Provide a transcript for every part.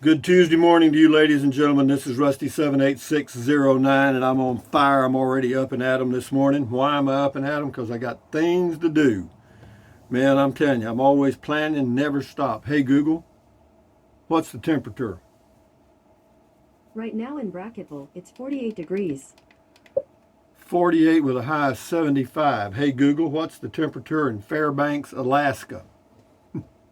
Good Tuesday morning to you, ladies and gentlemen. This is Rusty 78609, and I'm on fire. I'm already up and at 'em this morning. Why am I up and at 'em? Because I got things to do. Man, I'm telling you, I'm always planning, never stop. Hey, Google, what's the temperature? Right now in Bracketville, it's 48 degrees. 48 with a high of 75. Hey, Google, what's the temperature in Fairbanks, Alaska?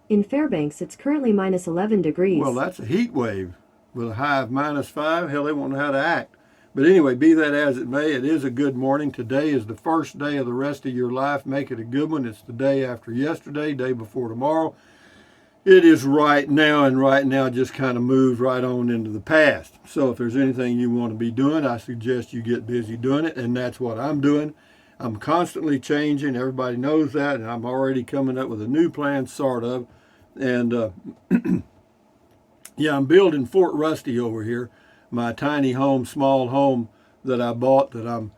In Fairbanks, it's currently minus 11 degrees. Well, that's a heat wave with a high of -5. Hell, they won't know how to act. But anyway, be that as it may, it is a good morning. Today is the first day of the rest of your life. Make it a good one. It's the day after yesterday, day before tomorrow. It is right now, and right now just kind of moves right on into the past. So if there's anything you want to be doing, I suggest you get busy doing it, and that's what I'm doing. I'm constantly changing. Everybody knows that, and I'm already coming up with a new plan, sort of. And yeah, I'm building Fort Rusty over here, my tiny home, small home that I bought. That I'm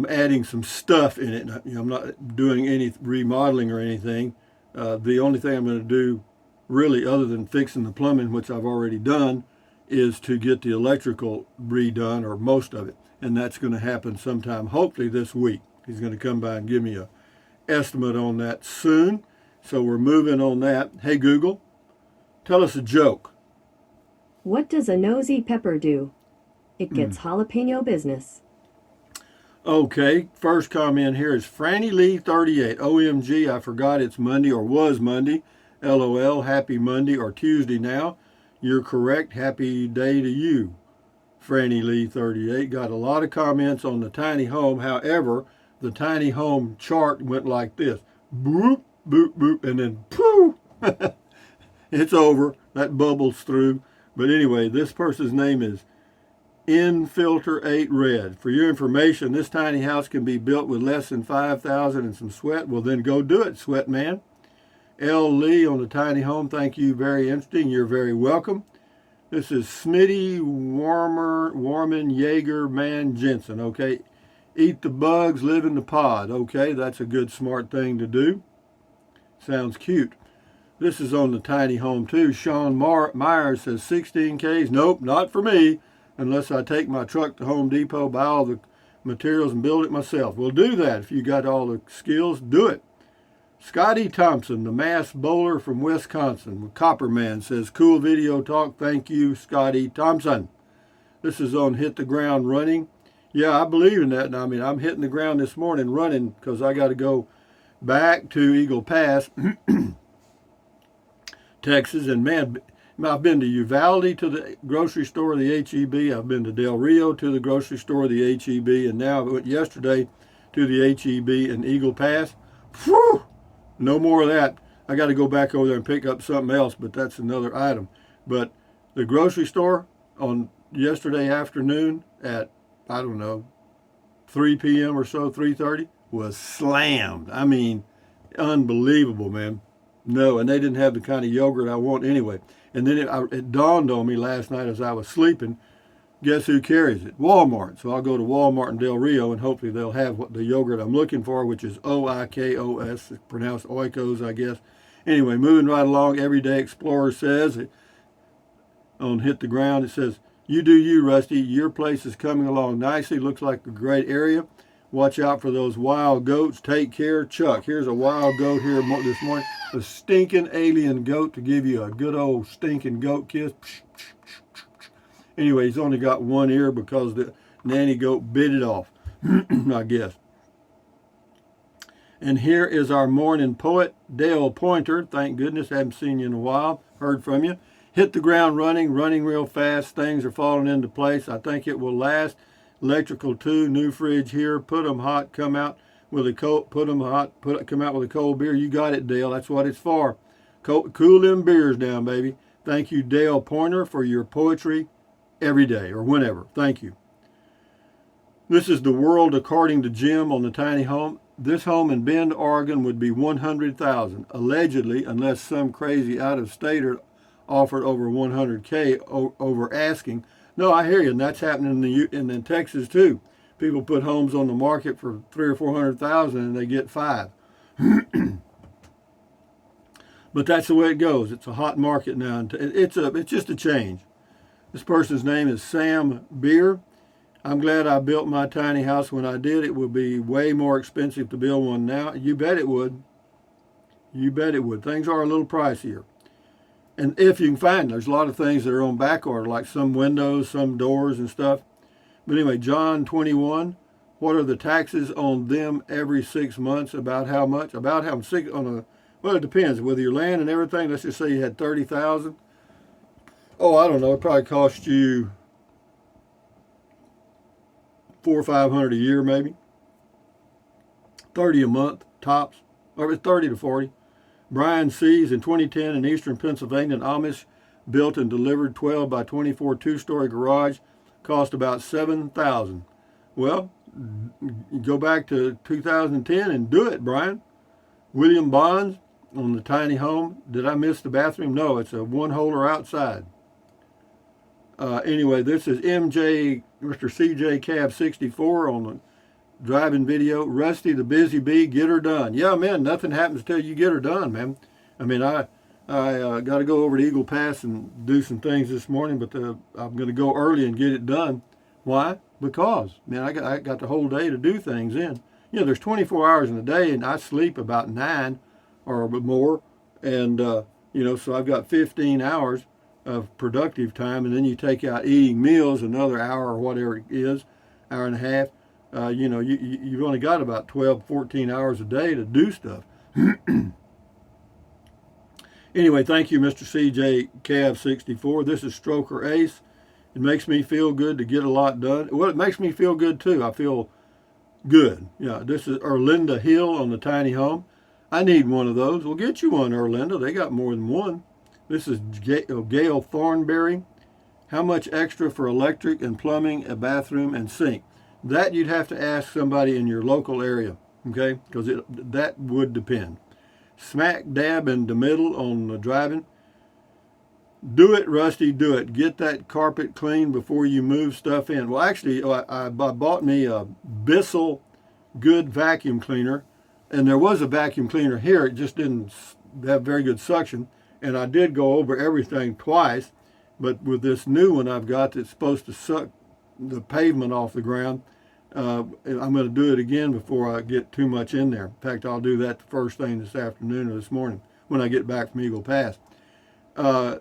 adding some stuff in it. I'm not doing any remodeling or anything. The only thing I'm going to do, really, other than fixing the plumbing, which I've already done, is to get the electrical redone, or most of it. And that's going to happen sometime, hopefully this week. He's going to come by and give me an estimate on that soon. So we're moving on that. Hey, Google, tell us a joke. What does a nosy pepper do? It gets jalapeno business. Okay, first comment here is Franny Lee 38. OMG, I forgot it's Monday, or was Monday. LOL, happy Monday or Tuesday now. You're correct. Happy day to you, Franny Lee 38. Got a lot of comments on the tiny home. However, the tiny home chart went like this. Boop, boop, boop, and then poof. It's over. That bubbles through. But anyway, this person's name is Infilter8 Red. For your information, this tiny house can be built with less than $5,000 and some sweat. Well, then go do it, sweat man. L. Lee on the tiny home. Thank you. Very interesting. You're very welcome. This is Smitty Warman Jaeger Man Jensen. Okay. Eat the bugs, live in the pod. Okay. That's a good, smart thing to do. Sounds cute. This is on the tiny home too. Sean Myers says 16 Ks. Nope, not for me. Unless I take my truck to Home Depot, buy all the materials, and build it myself. Well, do that. If you got all the skills, do it. Scotty Thompson, the mass bowler from Wisconsin, Copperman, says, cool video talk. Thank you, Scotty Thompson. This is on Hit the Ground Running. Yeah, I believe in that. I mean, I'm hitting the ground this morning running because I got to go back to Eagle Pass, Texas. And man, I've been to Uvalde to the grocery store, the H-E-B. I've been to Del Rio to the grocery store, the H-E-B. And now I went yesterday to the H-E-B in Eagle Pass. Whew! No more of that. I got to go back over there and pick up something else, but that's another item. But the grocery store on yesterday afternoon at, I don't know, 3 p.m. or so, 3:30, was slammed. I mean, unbelievable, man. No, and they didn't have the kind of yogurt I want anyway. And then it dawned on me last night as I was sleeping, guess who carries it? Walmart. So I'll go to Walmart in Del Rio, and hopefully they'll have the yogurt I'm looking for, which is Oikos. It's pronounced Oikos, I guess. Anyway, moving right along, Everyday Explorer says, on Hit the Ground, it says, you do you, Rusty. Your place is coming along nicely. Looks like a great area. Watch out for those wild goats. Take care, Chuck. Here's a wild goat here this morning. A stinking alien goat to give you a good old stinking goat kiss. Anyway, he's only got one ear because the nanny goat bit it off, I guess. And here is our morning poet, Dale Pointer. Thank goodness, haven't seen you in a while. Heard from you. Hit the ground running real fast. Things are falling into place. I think it will last. Electrical too. New fridge here. Put them hot. Come out with a cold. Put them hot. Come out with a cold beer. You got it, Dale. That's what it's for. Cool them beers down, baby. Thank you, Dale Pointer, for your poetry every day or whenever. Thank you. This is the world according to Jim on the tiny home. This home in Bend, Oregon would be $100,000 allegedly, unless some crazy out-of-stater offered over $100K over asking. No, I hear you, and that's happening in Texas too. People put homes on the market for $300,000 or $400,000 and they get $5. But that's the way it goes. It's a hot market now. And it's just a change. This person's name is Sam Beer. I'm glad I built my tiny house when I did. It would be way more expensive to build one now. You bet it would. You bet it would. Things are a little pricier. And if you can find, there's a lot of things that are on back order, like some windows, some doors and stuff. But anyway, John 21, what are the taxes on them every 6 months? About how much? About how much well, it depends. With your land and everything, let's just say you had 30,000. Oh, I don't know. It probably cost you $400 or $500 a year, maybe. 30 a month tops, or it's 30 to 40. Brian Sees in 2010 in eastern Pennsylvania, an Amish built and delivered 12 by 24 two-story garage, cost about $7,000. Well, go back to 2010 and do it, Brian. William Bonds on the tiny home. Did I miss the bathroom? No, it's a one-holer outside. Anyway, this is Mr. CJ Cab 64 on the driving video. Rusty the Busy Bee, get her done. Yeah, man, nothing happens till you get her done, man. I mean, I got to go over to Eagle Pass and do some things this morning, but I'm going to go early and get it done. Why? Because, man, I got the whole day to do things in. You know, there's 24 hours in a day, and I sleep about 9 or more, and, so I've got 15 hours of productive time, and then you take out eating meals, another hour or whatever it is, hour and a half. You've only got about 12, 14 hours a day to do stuff. Anyway, thank you, Mr. CJ Cav 64. This is Stroker Ace. It makes me feel good to get a lot done. Well, it makes me feel good too. I feel good. Yeah, this is Erlinda Hill on the tiny home. I need one of those. We'll get you one, Erlinda. They got more than one. This is Gail Thornberry. How much extra for electric and plumbing, a bathroom, and sink? That you'd have to ask somebody in your local area, okay? Because that would depend. Smack dab in the middle on the driving. Do it, Rusty, do it. Get that carpet clean before you move stuff in. Well, actually, I bought me a Bissell Good vacuum cleaner, and there was a vacuum cleaner here. It just didn't have very good suction, and I did go over everything twice, but with this new one I've got that's supposed to suck the pavement off the ground, I'm going to do it again before I get too much in there. In fact, I'll do that the first thing this afternoon or this morning when I get back from Eagle Pass.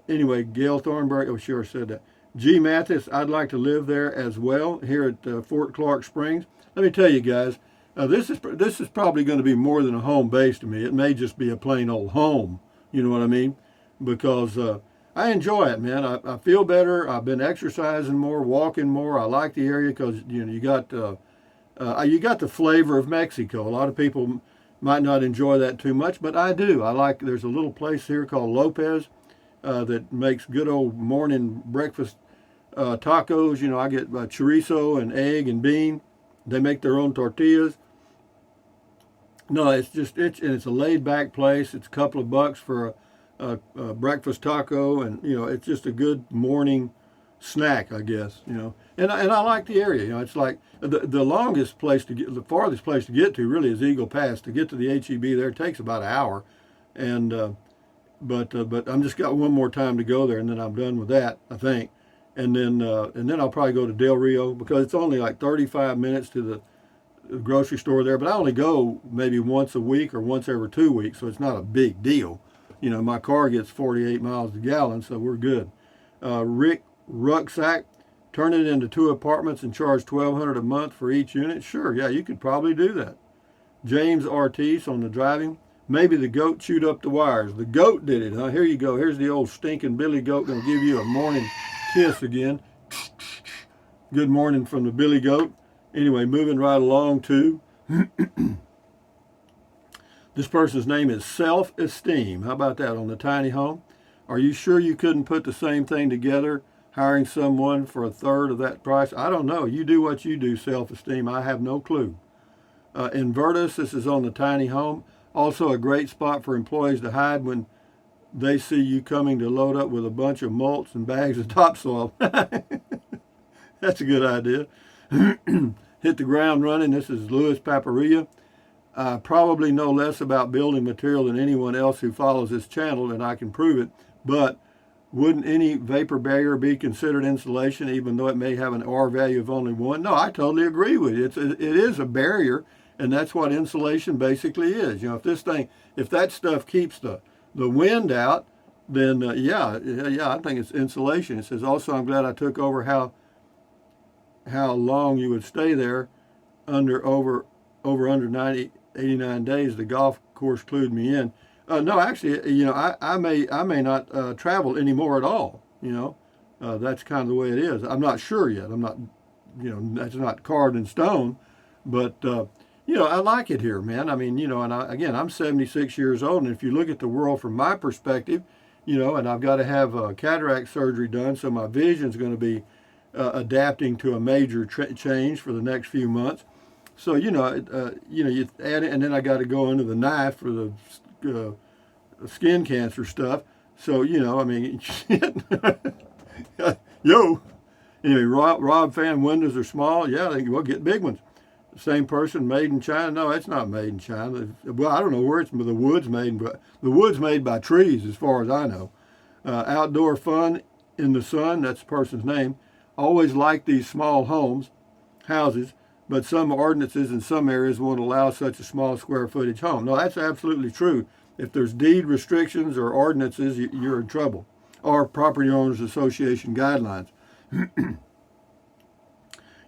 Anyway, Gail Thornberry, oh sure, said that. G. Mathis, I'd like to live there as well here at Fort Clark Springs. Let me tell you guys, this is probably going to be more than a home base to me. It may just be a plain old home, you know what I mean? Because I enjoy it, man. I feel better. I've been exercising more, walking more. I like the area because you got the flavor of Mexico. A lot of people might not enjoy that too much, but I do. There's a little place here called Lopez that makes good old morning breakfast tacos. You know, I get chorizo and egg and bean. They make their own tortillas. No, it's a laid back place. It's a couple of bucks for a breakfast taco, and it's just a good morning snack, I guess. And I like the area. It's like the longest place to get, the farthest place to get to really is Eagle Pass. To get to the HEB there takes about an hour, and but I'm just got one more time to go there, and then I'm done with that, I think. And then I'll probably go to Del Rio because it's only like 35 minutes to the grocery store there. But I only go maybe once a week or once every 2 weeks, so it's not a big deal. My car gets 48 miles a gallon, so we're good. Rick Rucksack, turn it into 2 apartments and charge $1,200 a month for each unit. Sure, yeah, you could probably do that. James Ortiz on the driving. Maybe the goat chewed up the wires. The goat did it, huh? Here you go. Here's the old stinking Billy Goat going to give you a morning kiss again. Good morning from the Billy Goat. Anyway, moving right along to this person's name is Self-Esteem. How about that on the tiny home? Are you sure you couldn't put the same thing together, hiring someone for a third of that price? I don't know. You do what you do, Self-Esteem. I have no clue. Invertus, this is on the tiny home. Also a great spot for employees to hide when they see you coming to load up with a bunch of mulch and bags of topsoil. That's a good idea. Hit the ground running. This is Louis Paparia. I probably know less about building material than anyone else who follows this channel, and I can prove it. But wouldn't any vapor barrier be considered insulation, even though it may have an R value of only 1? No, I totally agree with you. It is a barrier, and that's what insulation basically is. You know, if that stuff keeps the wind out, then yeah, I think it's insulation. It says also, I'm glad I took over how long you would stay there under 89 days. The golf course clued me in. No, actually, you know, I may not travel anymore at all. You know, that's kind of the way it is. I'm not sure yet. I'm not, you know, that's not carved in stone, but you know, I like it here, man. I mean, you know, and again, I'm 76 years old, and if you look at the world from my perspective, you know, and I've got to have cataract surgery done, so my vision's going to be adapting to a major change for the next few months. So you know, you add it, and then I got to go under the knife for the skin cancer stuff. So you know, I mean, shit. Yo. Anyway, Rob fan windows are small. Yeah, they will get big ones. Same person, made in China. No, it's not made in China. Well, I don't know where it's, but the wood's made. But the wood's made by trees, as far as I know. Outdoor fun in the sun. That's the person's name. Always like these small houses, but some ordinances in some areas won't allow such a small square footage home. No, that's absolutely true. If there's deed restrictions or ordinances, you're in trouble. Or Property Owners Association guidelines.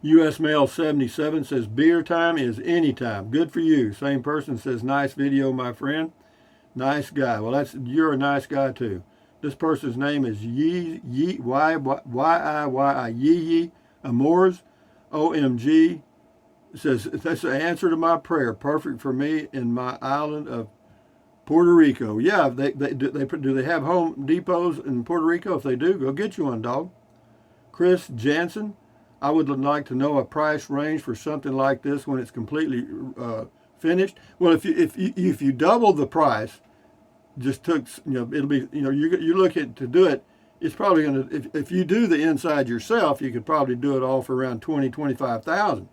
U.S. Mail 77 says beer time is any time. Good for you. Same person says nice video, my friend. Nice guy. Well, you're a nice guy too. This person's name is Yi Amores. OMG. It says that's the answer to my prayer. Perfect for me in my island of Puerto Rico. Yeah, do they have Home Depots in Puerto Rico? If they do, go get you one, dog. Chris Jansen. I would like to know a price range for something like this when it's completely finished. Well, if you double the price, just took, you know, it'll be, you know, you're looking to do it. It's probably going to, if you do the inside yourself, you could probably do it all for around 25,000.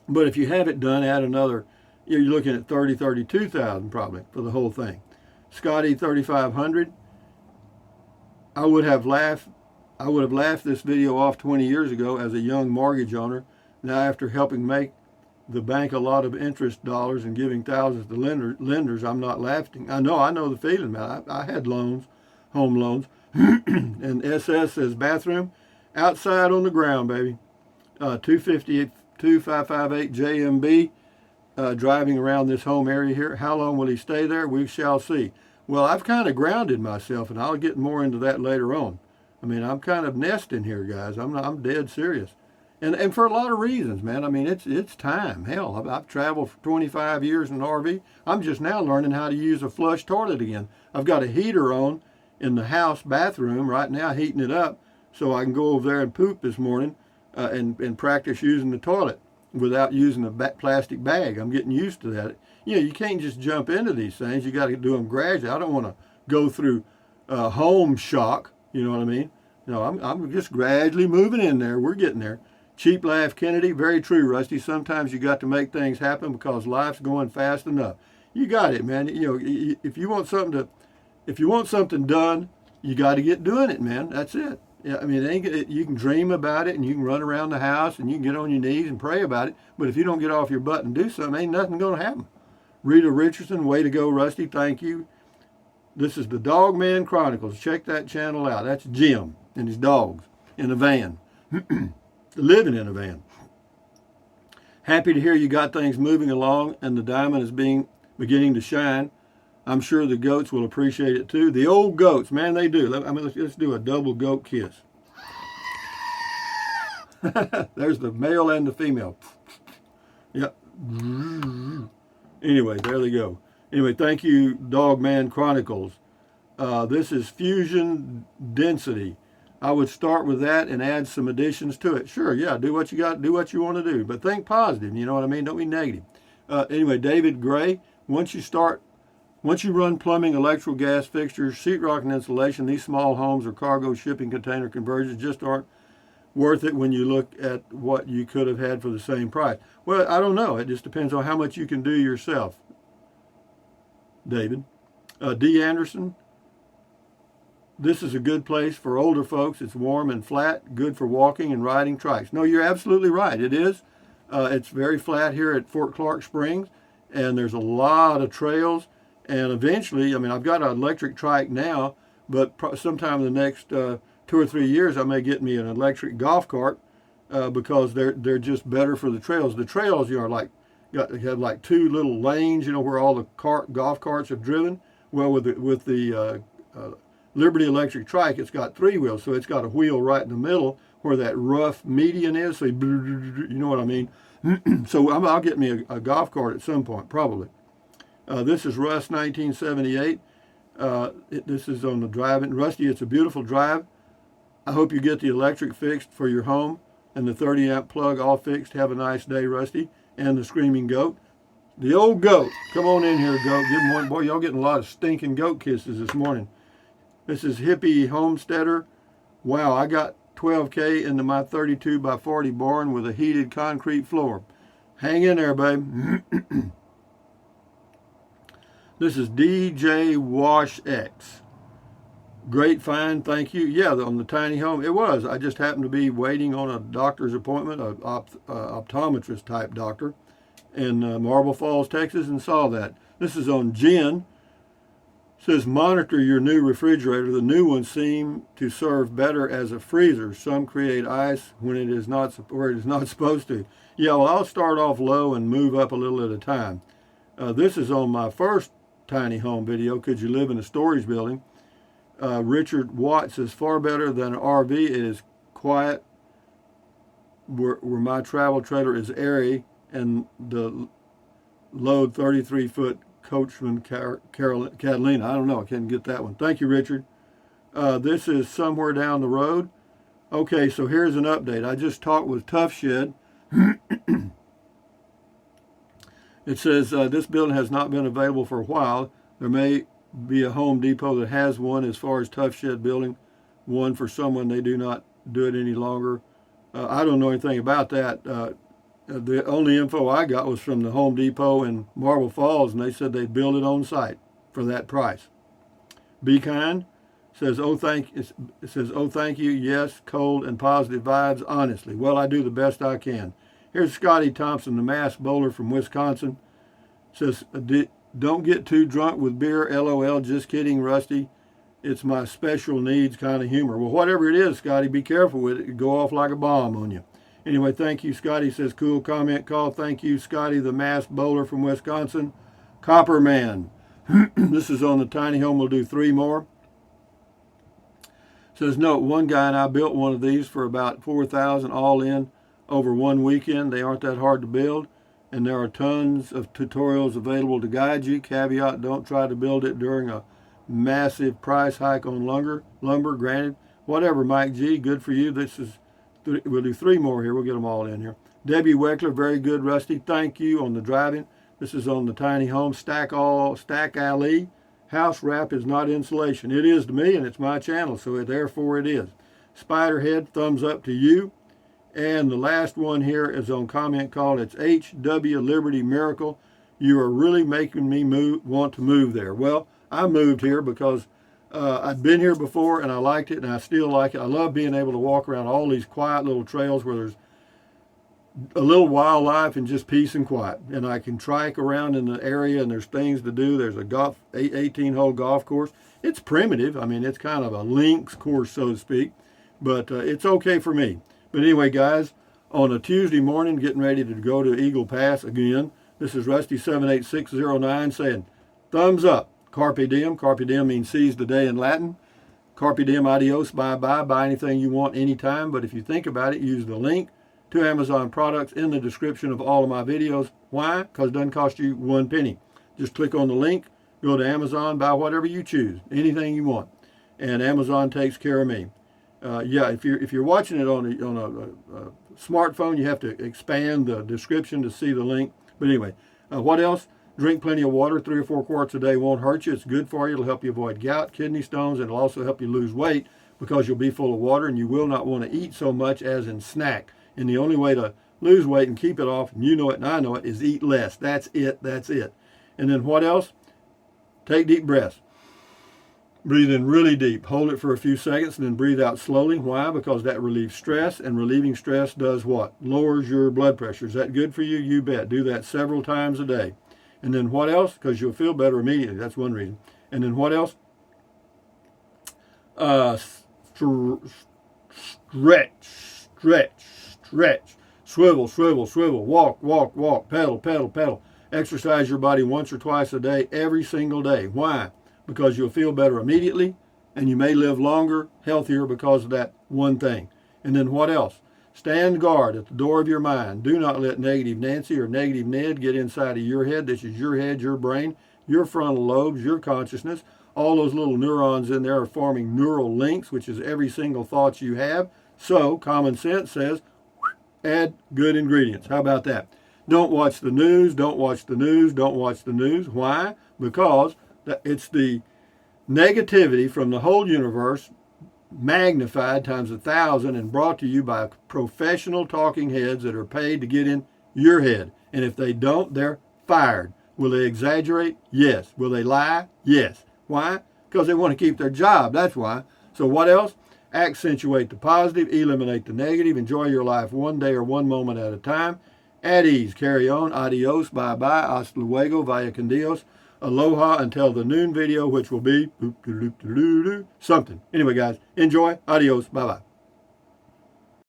But if you have it done, add another, you're looking at 32,000 probably for the whole thing. Scotty 3,500. I would have laughed this video off 20 years ago as a young mortgage owner. Now, after helping make the bank a lot of interest dollars and giving thousands to lenders, I'm not laughing. I know the feeling, man. I had loans, home loans. And SS says bathroom, outside on the ground, baby. 2558 JMB, driving around this home area here. How long will he stay there? We shall see. Well, I've kind of grounded myself, and I'll get more into that later on. I mean, I'm kind of nesting here, guys. I'm dead serious. And for a lot of reasons, man. I mean, it's time. Hell, I've traveled for 25 years in an RV. I'm just now learning how to use a flush toilet again. I've got a heater on in the house bathroom right now, heating it up, so I can go over there and poop this morning and practice using the toilet without using a plastic bag. I'm getting used to that. You know, you can't just jump into these things. You got to do them gradually. I don't want to go through home shock. You know what I mean? No, I'm just gradually moving in there. We're getting there. Cheap Laugh Kennedy, very true, Rusty. Sometimes you got to make things happen because life's going fast enough. You got it, man. You know, if you want something done, you got to get doing it, man. That's it. Yeah, I mean, you can dream about it and you can run around the house and you can get on your knees and pray about it. But if you don't get off your butt and do something, ain't nothing going to happen. Rita Richardson, way to go, Rusty. Thank you. This is the Dog Man Chronicles. Check that channel out. That's Jim and his dogs in a van, living in a van. Happy to hear you got things moving along and the diamond is beginning to shine. I'm sure the goats will appreciate it too. The old goats, man, they do. I mean, let's do a double goat kiss. There's the male and the female. Yep. Anyway, there they go. Anyway, thank you, Dogman Chronicles. This is fusion density. I would start with that and add some additions to it. Sure, yeah, do what you got, do what you want to do, but think positive. You know what I mean? Don't be negative. Anyway, David Gray. Once you run plumbing, electrical, gas fixtures, sheetrock, and insulation, these small homes or cargo shipping container conversions just aren't worth it when you look at what you could have had for the same price? Well, I don't know. It just depends on how much you can do yourself, David. D. Anderson, this is a good place for older folks. It's warm and flat, good for walking and riding trikes. No, you're absolutely right. It is. It's very flat here at Fort Clark Springs, and there's a lot of trails. And eventually, I mean, I've got an electric trike now, but sometime in the next 2 or 3 years, I may get me an electric golf cart because they're just better for the trails. The trails, are like have like two little lanes, where all the golf carts have driven. Well, with the Liberty electric trike, it's got 3 wheels, so it's got a wheel right in the middle where that rough median is. So you know what I mean. So I'll get me a golf cart at some point, probably. This is Russ 1978. This is on the drive-in. Rusty, it's a beautiful drive. I hope you get the electric fixed for your home and the 30-amp plug all fixed. Have a nice day, Rusty. And the screaming goat. The old goat. Come on in here, goat. Give him one. Boy, y'all getting a lot of stinking goat kisses this morning. This is Hippie Homesteader. Wow, I got 12K into my 32 by 40 barn with a heated concrete floor. Hang in there, babe. This is DJ Wash X. Great find, thank you. Yeah, on the tiny home, it was. I just happened to be waiting on a doctor's appointment, an optometrist type doctor in Marble Falls, Texas, and saw that. This is on Jen. It says, monitor your new refrigerator. The new ones seem to serve better as a freezer. Some create ice when it is not where it is not supposed to. Yeah, well, I'll start off low and move up a little at a time. This is on my first tiny home video. Could you live in a storage building? Richard Watt says, far better than an RV. It is quiet where my travel trailer is airy and the load 33-foot Coachman Catalina. I don't know. I can't get that one. Thank you, Richard. This is somewhere down the road. Okay, so here's an update. I just talked with Tough Shed. It says this building has not been available for a while. There may be a Home Depot that has one. As far as Tough Shed building one for someone, they do not do it any longer. I don't know anything about that. The only info I got was from the Home Depot in Marble Falls, and they said they'd build it on site for that price. Be kind. Says, oh thank you. Yes, cold and positive vibes. Honestly, well, I do the best I can. Here's Scotty Thompson, the mass bowler from Wisconsin. Says, don't get too drunk with beer. LOL. Just kidding, Rusty. It's my special needs kind of humor. Well, whatever it is, Scotty, be careful with it. It could go off like a bomb on you. Anyway, thank you, Scotty. Says, cool comment call. Thank you, Scotty, the mass bowler from Wisconsin. Copperman. This is on the tiny home. We'll do 3 more. Says, note, one guy and I built one of these for about $4,000 all in over one weekend. They aren't that hard to build, and there are tons of tutorials available to guide you. Caveat, don't try to build it during a massive price hike on lumber, granted. Whatever, Mike G, good for you. We'll do 3 more here. We'll get them all in here. Debbie Weckler, very good, Rusty. Thank you on the driving. This is on the tiny home. Stack Alley. House wrap is not insulation. It is to me, and it's my channel, so therefore it is. Spiderhead, thumbs up to you. And the last one here is on comment call. It's HW Liberty Miracle. You are really making me want to move there. Well, I moved here because I'd been here before and I liked it and I still like it. I love being able to walk around all these quiet little trails where there's a little wildlife and just peace and quiet. And I can trike around in the area and there's things to do. There's a 18-hole golf course. It's primitive. I mean, it's kind of a links course, so to speak, but it's okay for me. But anyway, guys, on a Tuesday morning, getting ready to go to Eagle Pass again, this is Rusty78609 saying, thumbs up. Carpe diem. Carpe diem means seize the day in Latin. Carpe diem, adios, bye-bye. Buy anything you want anytime. But if you think about it, use the link to Amazon products in the description of all of my videos. Why? Because it doesn't cost you 1 penny. Just click on the link, go to Amazon, buy whatever you choose, anything you want. And Amazon takes care of me. Yeah, if you're watching it on a smartphone, you have to expand the description to see the link. But anyway, what else? Drink plenty of water. 3 or 4 quarts a day won't hurt you. It's good for you. It'll help you avoid gout, kidney stones, and it'll also help you lose weight. because you'll be full of water and you will not want to eat so much as in snack. And the only way to lose weight and keep it off, and you know it and I know it, is eat less. That's it. That's it. And then what else? Take deep breaths. Breathe in really deep. Hold it for a few seconds and then breathe out slowly. Why? Because that relieves stress, and relieving stress does what? Lowers your blood pressure. Is that good for you? You bet. Do that several times a day. And then what else? Because you'll feel better immediately. That's one reason. And then what else? Stretch. Swivel, swivel, swivel. Walk, walk, walk. Pedal, pedal, pedal. Exercise your body once or twice a day, every single day. Why? Because you'll feel better immediately, and you may live longer, healthier because of that one thing. And then what else? Stand guard at the door of your mind. Do not let negative Nancy or negative Ned get inside of your head. This is your head, your brain, your frontal lobes, your consciousness. All those little neurons in there are forming neural links, which is every single thought you have. So common sense says, add good ingredients. How about that? Don't watch the news. Don't watch the news. Don't watch the news. Why? Because it's the negativity from the whole universe magnified times 1,000 and brought to you by professional talking heads that are paid to get in your head. And if they don't, they're fired. Will they exaggerate? Yes. Will they lie? Yes. Why? Because they want to keep their job. That's why. So what else? Accentuate the positive, eliminate the negative, enjoy your life one day or one moment at a time. At ease, carry on, adios, bye-bye, hasta luego, vaya con Dios, aloha until the noon video, which will be something. Anyway, guys, enjoy, adios, bye-bye.